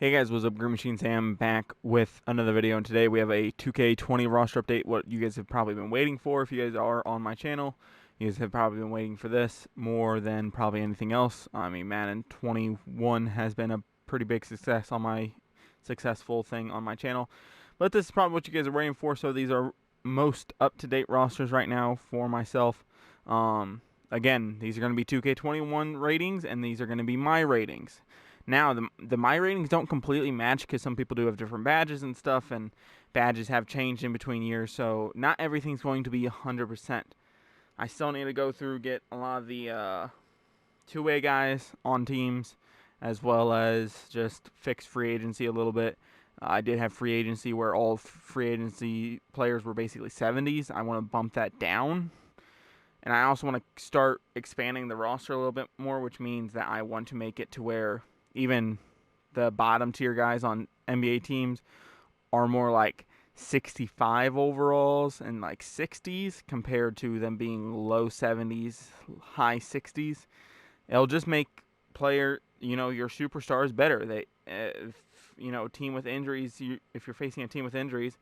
Hey guys, what's up? Green Machine Sam back with another video, and today we have a 2K20 roster update. What you guys have probably been waiting for, if you guys are on my channel, you guys have probably been waiting for this more than probably anything else. I mean, Madden 21 has been a pretty big successful thing on my channel, but this is probably what you guys are waiting for. So these are most up-to-date rosters right now for myself. Again, these are going to be 2K21 ratings, and these are going to be my ratings. Now, the my ratings don't completely match because some people do have different badges and stuff, and badges have changed in between years, so not everything's going to be 100%. I still need to go through, get a lot of the two-way guys on teams, as well as just fix free agency a little bit. I did have free agency where all free agency players were basically 70s. I want to bump that down. And I also want to start expanding the roster a little bit more, which means that I want to make it to where even the bottom tier guys on NBA teams are more like 65 overalls and like 60s compared to them being low 70s, high 60s. It'll just make your superstars better. Team with injuries, if you're facing a team with injuries,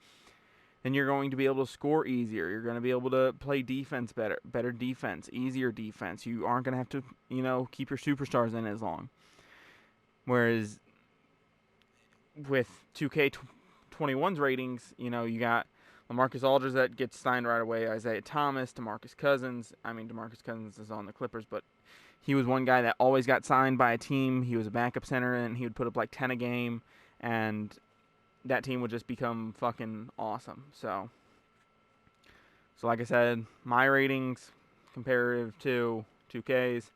then you're going to be able to score easier. You're going to be able to play defense better defense, easier defense. You aren't going to have to, keep your superstars in as long. Whereas with 2K21's ratings, you got LaMarcus Aldridge that gets signed right away, Isaiah Thomas, DeMarcus Cousins. I mean, DeMarcus Cousins is on the Clippers, but he was one guy that always got signed by a team. He was a backup center, and he would put up like 10 a game, and that team would just become fucking awesome. So like I said, my ratings comparative to 2K's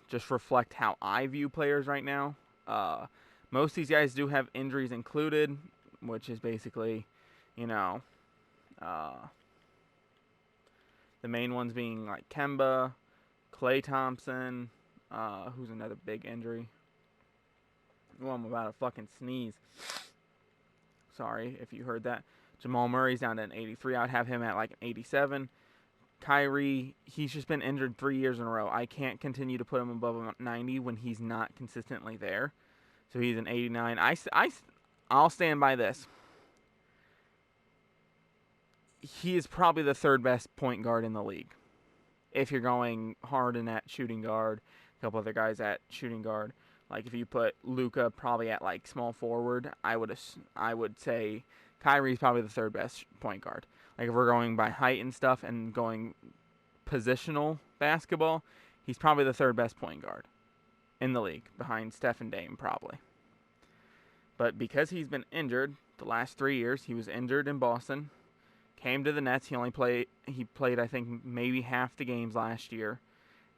just reflect how I view players right now. Most of these guys do have injuries included, which is basically, the main ones being like Kemba, Klay Thompson, who's another big injury. Oh, I'm about to fucking sneeze. Sorry if you heard that. Jamal Murray's down to an 83. I'd have him at like an 87. Kyrie, he's just been injured 3 years in a row. I can't continue to put him above a 90 when he's not consistently there. So he's an 89. I'll stand by this. He is probably the third best point guard in the league. If you're going Harden at shooting guard, a couple other guys at shooting guard. Like if you put Luka probably at like small forward, I would say Kyrie's probably the third best point guard. Like if we're going by height and stuff and going positional basketball, he's probably the third best point guard in the league, behind Steph and Dame probably. But because he's been injured the last 3 years, he was injured in Boston, came to the Nets. He played I think maybe half the games last year,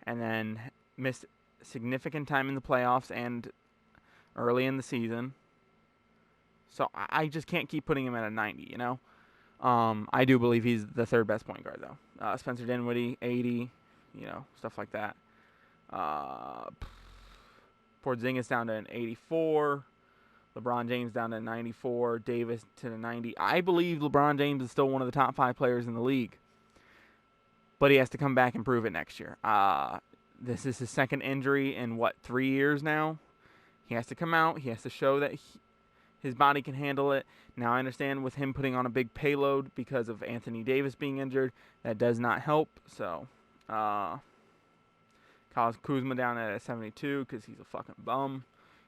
and then missed significant time in the playoffs and early in the season. So I just can't keep putting him at a 90, I do believe he's the third best point guard, though. Spencer Dinwiddie, 80, stuff like that. Porzingis down to an 84. LeBron James down to 94. Davis to the 90. I believe LeBron James is still one of the top 5 players in the league. But he has to come back and prove it next year. This is his second injury in, 3 years now? He has to come out. He has to show that his body can handle it. Now, I understand with him putting on a big payload because of Anthony Davis being injured, that does not help. So, Kyle Kuzma down at a 72 because he's a fucking bum.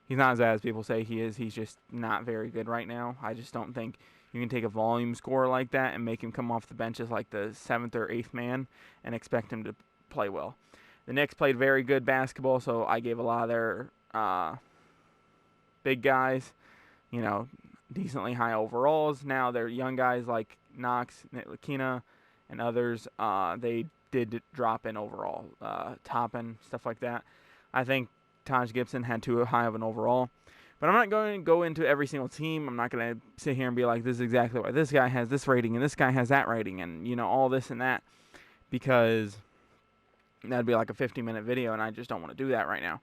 He's not as bad as people say he is. He's just not very good right now. I just don't think you can take a volume scorer like that and make him come off the bench as like the 7th or 8th man and expect him to play well. The Knicks played very good basketball, so I gave a lot of their big guys, decently high overalls. Now they're young guys like Knox, Ntilikina, and others. They did drop in overall, Toppin, stuff like that. I think Taj Gibson had too high of an overall. But I'm not going to go into every single team. I'm not going to sit here and be like, this is exactly why this guy has this rating and this guy has that rating and, all this and that, because that'd be like a 50-minute video, and I just don't want to do that right now.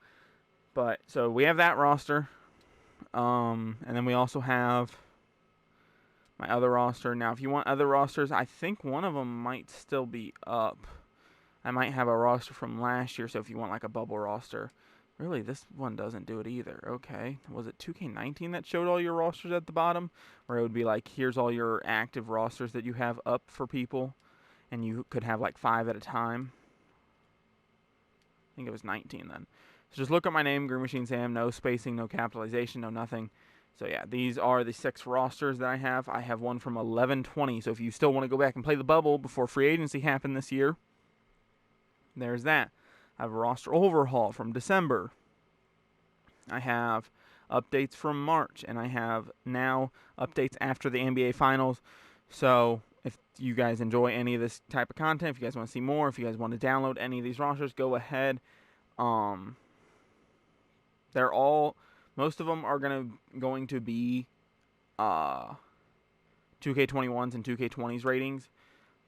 But so we have that roster. And then we also have my other roster. Now, if you want other rosters, I think one of them might still be up. I might have a roster from last year, so if you want like a bubble roster, Really, this one doesn't do it either. Okay. Was it 2K19 that showed all your rosters at the bottom? Where it would be like, here's all your active rosters that you have up for people. And you could have like 5 at a time. I think it was 19 then. So just look at my name, Green Machine Sam. No spacing, no capitalization, no nothing. So yeah, these are the 6 rosters that I have. I have one from 11/20. So if you still want to go back and play the bubble before free agency happened this year, there's that. I have a roster overhaul from December. I have updates from March, and I have now updates after the NBA Finals. So if you guys enjoy any of this type of content, if you guys want to see more, if you guys want to download any of these rosters, go ahead. They're all, most of them are going to be 2K21's and 2K20's ratings,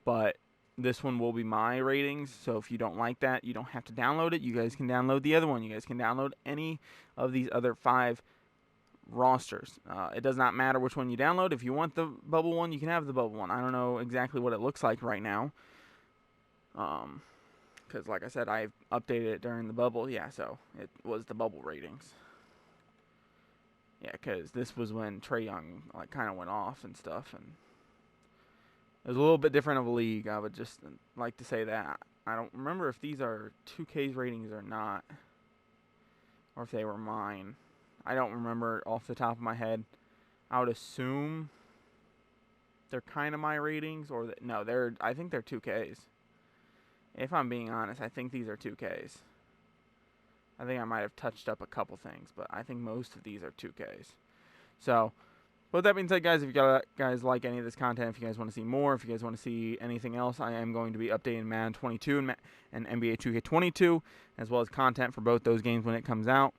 but this one will be my ratings. So if you don't like that, you don't have to download it. You guys can download the other one. You guys can download any of these other 5 rosters. It does not matter which one you download. If you want the bubble one, you can have the bubble one. I don't know exactly what it looks like right now, because like I said, I updated it during the bubble. Yeah, so it was the bubble ratings. Yeah, because this was when Trae Young like kind of went off and stuff, and it was a little bit different of a league. I would just like to say that. I don't remember if these are 2K's ratings or not, or if they were mine. I don't remember off the top of my head. I would assume they're kind of my ratings, or no, I think they're 2K's. If I'm being honest, I think these are 2K's. I think I might have touched up a couple things, but I think most of these are 2K's. So, with that being said, guys, if you guys like any of this content, if you guys want to see more, if you guys want to see anything else, I am going to be updating Madden 22 and NBA 2K22, as well as content for both those games when it comes out.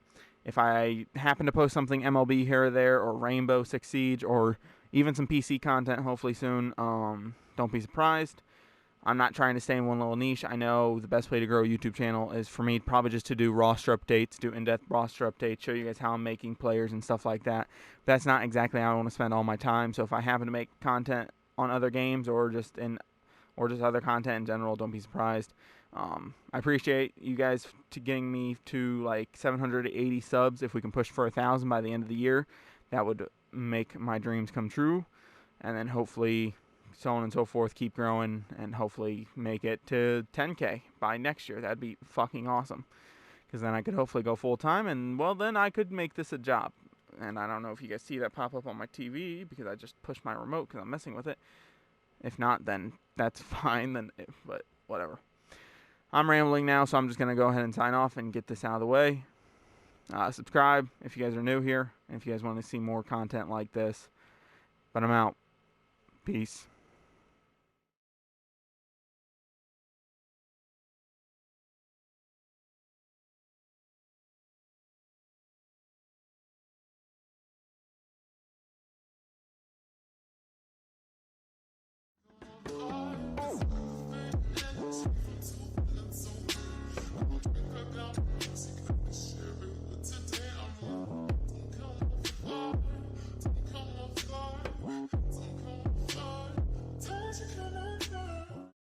If I happen to post something MLB here or there, or Rainbow Six Siege, or even some PC content hopefully soon, don't be surprised. I'm not trying to stay in one little niche. I know the best way to grow a YouTube channel is for me probably just to do roster updates, do in-depth roster updates, show you guys how I'm making players and stuff like that. That's not exactly how I want to spend all my time. So if I happen to make content on other games or just other content in general, don't be surprised. I appreciate you guys getting me to like 780 subs. If we can push for 1,000 by the end of the year, that would make my dreams come true. And then hopefully, so on and so forth, keep growing, and hopefully make it to 10K by next year. That'd be fucking awesome, because then I could hopefully go full-time, and, well, then I could make this a job. And I don't know if you guys see that pop up on my TV, because I just pushed my remote because I'm messing with it. If not, then that's fine, but whatever. I'm rambling now, so I'm just going to go ahead and sign off and get this out of the way. Subscribe if you guys are new here, and if you guys want to see more content like this. But I'm out. Peace.